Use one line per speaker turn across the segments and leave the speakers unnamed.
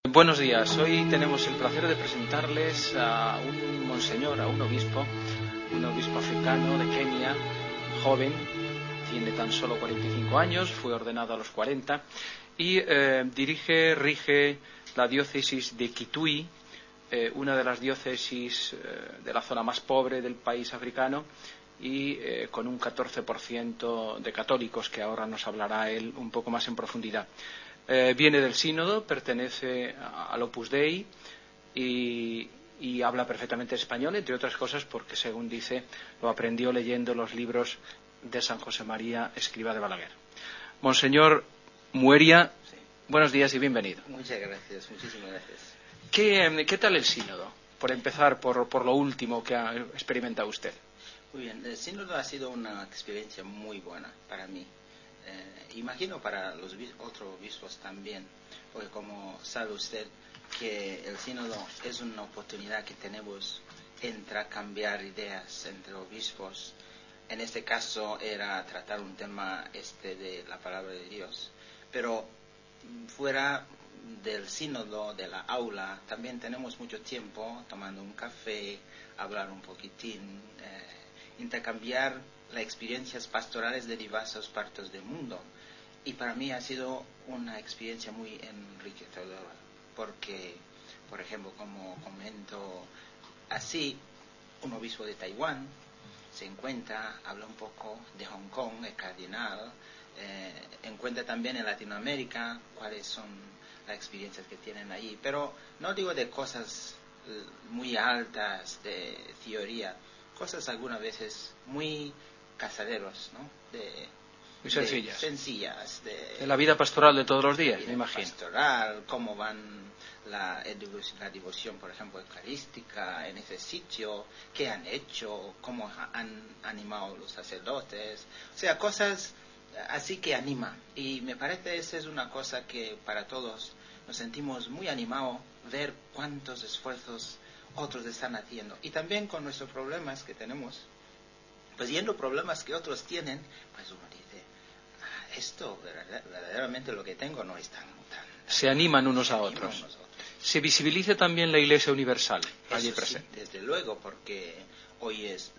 Buenos días, hoy tenemos el placer de presentarles a un monseñor, a un obispo africano de Kenia, joven, tiene tan solo 45 años, fue ordenado a los 40 y rige la diócesis de Kitui, una de las diócesis de la zona más pobre del país africano y con un 14% de católicos, que ahora nos hablará él un poco más en profundidad. Viene del sínodo, pertenece al Opus Dei y habla perfectamente español, entre otras cosas porque, según dice, lo aprendió leyendo los libros de San José María Escrivá de Balaguer. Monseñor Mueria, sí. Buenos días y bienvenido.
Muchas gracias, muchísimas gracias.
¿Qué tal el sínodo? Por empezar, por lo último que ha experimentado usted.
Muy bien, el sínodo ha sido una experiencia muy buena para mí. Imagino para los otros obispos también, porque como sabe usted que el sínodo es una oportunidad que tenemos entre cambiar ideas entre obispos. En este caso era tratar un tema de la palabra de Dios, pero fuera del sínodo, de la aula, también tenemos mucho tiempo tomando un café, hablar un poquitín, intercambiar las experiencias pastorales de diversas partes del mundo. Y para mí ha sido una experiencia muy enriquecedora, porque, por ejemplo, como comento así, un obispo de Taiwán se encuentra, habla un poco de Hong Kong, el cardenal, encuentra también en Latinoamérica cuáles son las experiencias que tienen ahí. Pero no digo de cosas muy altas, de teoría, cosas algunas veces muy casaderos, ¿no?
Muy sencillas.
Sencillas.
De la vida pastoral de todos los días, me imagino.
Pastoral, cómo van la devoción, por ejemplo, eucarística en ese sitio, qué han hecho, cómo han animado los sacerdotes. O sea, cosas así que animan. Y me parece esa es una cosa que para todos nos sentimos muy animados, ver cuántos esfuerzos otros están haciendo. Y también con nuestros problemas que tenemos, pues viendo problemas que otros tienen, pues uno dice, esto verdaderamente lo que tengo no es tan
se animan unos a otros. Se visibiliza también la Iglesia Universal allí presente.
Sí, desde luego, porque hoy es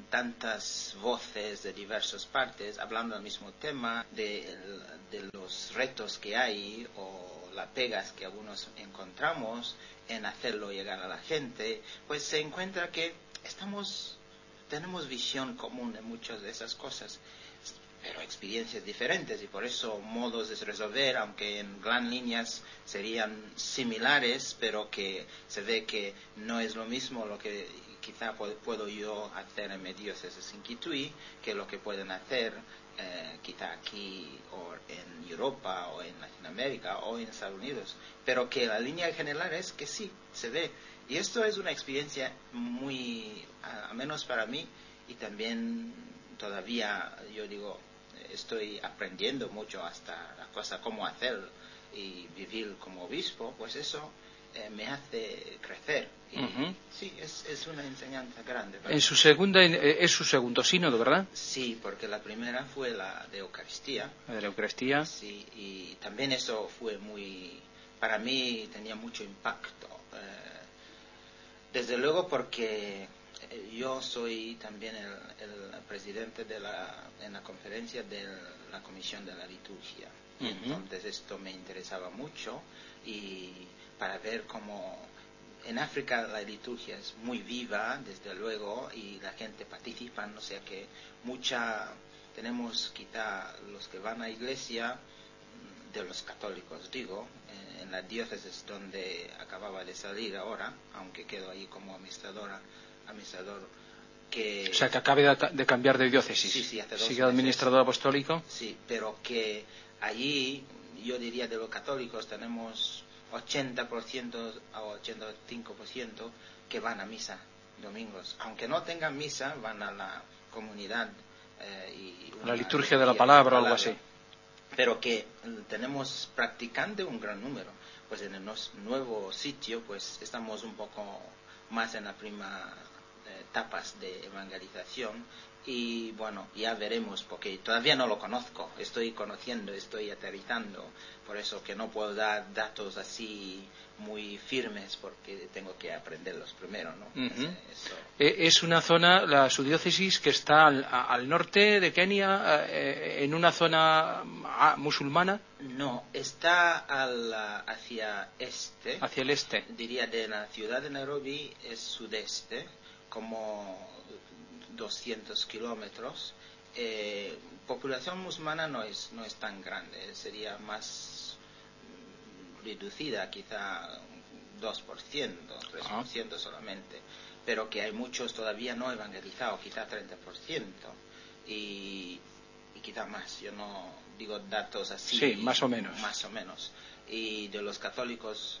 tantas voces de diversas partes hablando del mismo tema, de los retos que hay o las pegas que algunos encontramos en hacerlo llegar a la gente, pues se encuentra que tenemos visión común en muchas de esas cosas, pero experiencias diferentes, y por eso modos de resolver, aunque en gran líneas serían similares, pero que se ve que no es lo mismo lo que quizá puedo yo hacer en mi diócesis en Kitui que lo que pueden hacer quizá aquí o en Europa o en Latinoamérica o en Estados Unidos, pero que la línea general es que sí, se ve. Y esto es una experiencia muy, al menos para mí, y también todavía, yo digo, estoy aprendiendo mucho hasta la cosa cómo hacer y vivir como obispo, pues eso me hace crecer. Y sí, es una enseñanza grande.
Es su segundo sínodo, ¿verdad?
Sí, porque la primera fue la de Eucaristía.
La de la Eucaristía.
Sí, y también eso fue para mí tenía mucho impacto. Desde luego porque yo soy también el presidente en la conferencia de la Comisión de la Liturgia. Entonces esto me interesaba mucho y para ver cómo en África la liturgia es muy viva, desde luego, y la gente participa, o sea que tenemos quizá los que van a iglesia, de los católicos digo, en la diócesis donde acababa de salir ahora, aunque quedo ahí como administrador, que...
O sea, que acabe de cambiar de diócesis.
Sí, hace 2
¿Sigue administrador apostólico?
Sí, pero que allí, yo diría de los católicos, tenemos 80% o 85% que van a misa domingos. Aunque no tengan misa, van a la comunidad.
A la liturgia de la palabra o algo así.
Pero que tenemos practicante un gran número. Pues en el nuevo sitio, pues estamos un poco más en la prima etapas de evangelización. Y bueno, ya veremos, porque todavía no lo conozco, estoy conociendo, estoy aterrizando, por eso que no puedo dar datos así muy firmes, porque tengo que aprenderlos primero, ¿no?
Es una zona, su diócesis, que está al norte de Kenia, en una zona musulmana.
No, está hacia este.
Hacia el este.
Diría, de la ciudad de Nairobi es sudeste, como 200 kilómetros. Población musulmana no es tan grande, sería más reducida, quizá 2%, 3% solamente, pero que hay muchos todavía no evangelizados, quizá 30%, y quizá más. Yo no digo datos así.
Sí, más o menos.
Más o menos. Y de los católicos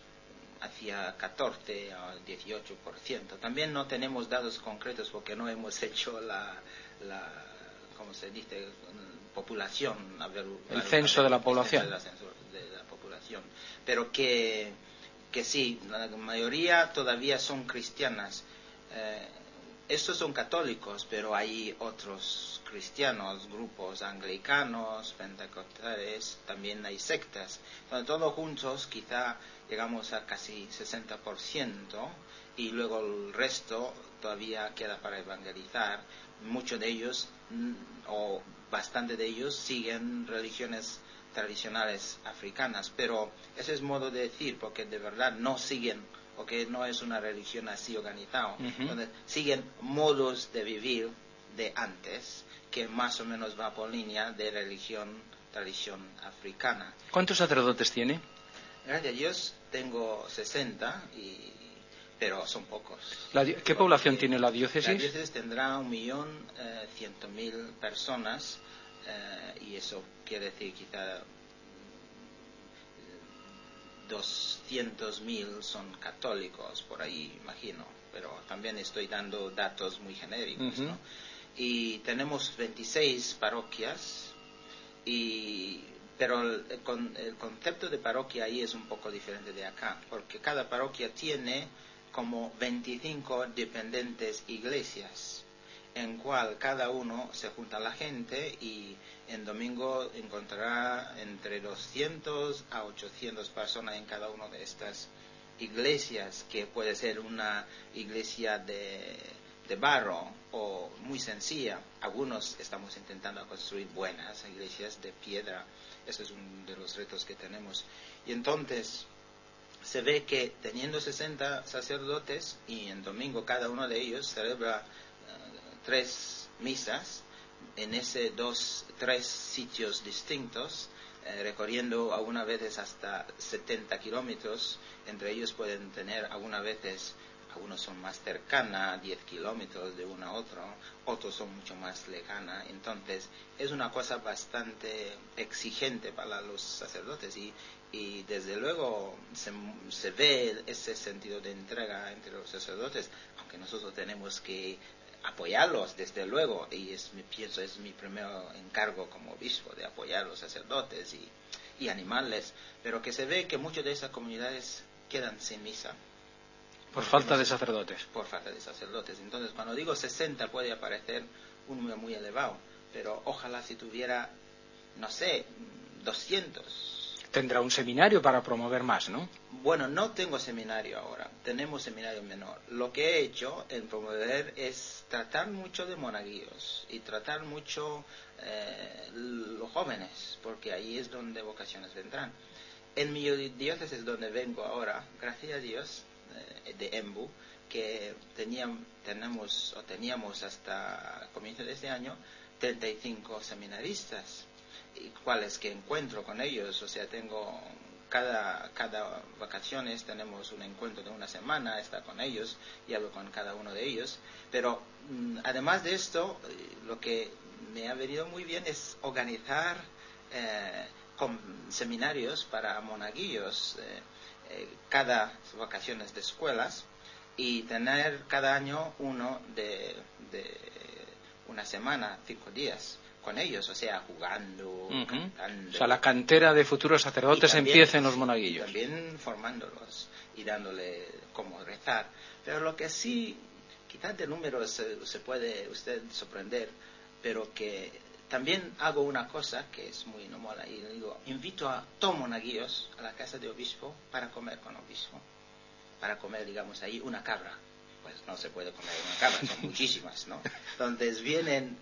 hacia 14 o 18%. También no tenemos datos concretos porque no hemos hecho la ¿cómo se dice? Población.
El censo de la población.
El censo de la población. Pero que sí, la mayoría todavía son cristianas. Estos son católicos, pero hay otros cristianos, grupos anglicanos, pentecostales, también hay sectas. Entonces, todos juntos quizá llegamos a casi 60%, y luego el resto todavía queda para evangelizar. Muchos de ellos, o bastante de ellos, siguen religiones tradicionales africanas, pero ese es modo de decir, porque de verdad no siguen, porque no es una religión así organizada. Entonces, siguen modos de vivir de antes, que más o menos va por línea de tradición africana.
¿Cuántos sacerdotes tiene?
Gracias a Dios tengo 60, pero son pocos.
¿Qué población tiene la diócesis?
La diócesis tendrá 1.100.000 personas, y eso quiere decir quizá 200.000 son católicos, por ahí imagino, pero también estoy dando datos muy genéricos, ¿no? Y tenemos 26 parroquias, pero el concepto de parroquia ahí es un poco diferente de acá, porque cada parroquia tiene como 25 dependientes iglesias, en cual cada uno se junta a la gente, y en domingo encontrará entre 200 a 800 personas en cada una de estas iglesias, que puede ser una iglesia de barro o muy sencilla. Algunos estamos intentando construir buenas iglesias de piedra. Eso es uno de los retos que tenemos. Y entonces se ve que teniendo 60 sacerdotes, y en domingo cada uno de ellos celebra 3 misas en tres sitios distintos, recorriendo algunas veces hasta 70 kilómetros. Entre ellos pueden tener algunas veces, algunos son más cercanas, 10 kilómetros de uno a otro, otros son mucho más lejanas. Entonces es una cosa bastante exigente para los sacerdotes, y desde luego se ve ese sentido de entrega entre los sacerdotes, aunque nosotros tenemos que apoyarlos desde luego, y pienso es mi primer encargo como obispo, de apoyar a los sacerdotes y animarles, pero que se ve que muchas de esas comunidades quedan sin misa.
Por falta de sacerdotes.
Por falta de sacerdotes. Entonces, cuando digo 60 puede parecer un número muy elevado, pero ojalá si tuviera, no sé, 200.
Tendrá un seminario para promover más, ¿no?
Bueno, no tengo seminario ahora, tenemos seminario menor. Lo que he hecho en promover es tratar mucho de monaguillos y tratar mucho los jóvenes, porque ahí es donde vocaciones vendrán. En mi diócesis donde vengo ahora, gracias a Dios, de Embu, que teníamos hasta comienzo de este año 35 seminaristas, y cuáles que encuentro con ellos. O sea, tengo cada vacaciones tenemos un encuentro de una semana, está con ellos y hablo con cada uno de ellos. Pero además de esto, lo que me ha venido muy bien es organizar con seminarios para monaguillos cada vacaciones de escuelas, y tener cada año uno de una semana, 5 días con ellos, o sea, jugando, cantando.
O sea, la cantera de futuros sacerdotes empieza en los monaguillos.
También formándolos y dándole cómo rezar. Pero lo que sí quizás de números se puede usted sorprender, pero que también hago una cosa que es muy normal, y digo, invito a todos monaguillos a la casa de obispo para comer con obispo, para comer, digamos, ahí una cabra. Pues no se puede comer una cabra, son muchísimas, ¿no? Entonces vienen,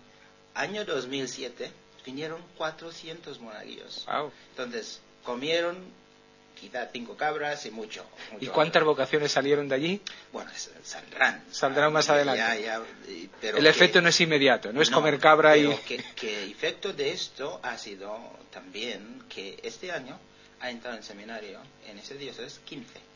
año 2007, vinieron 400 monaguillos.
Wow.
Entonces, comieron quizá 5 cabras y mucho.
¿Y cuántas vocaciones salieron de allí?
Bueno, saldrán.
Saldrán más adelante.
Pero
el efecto no es inmediato, no es comer cabra
pero
y...
que el efecto de esto ha sido también que este año ha entrado en seminario en ese diócesis 15.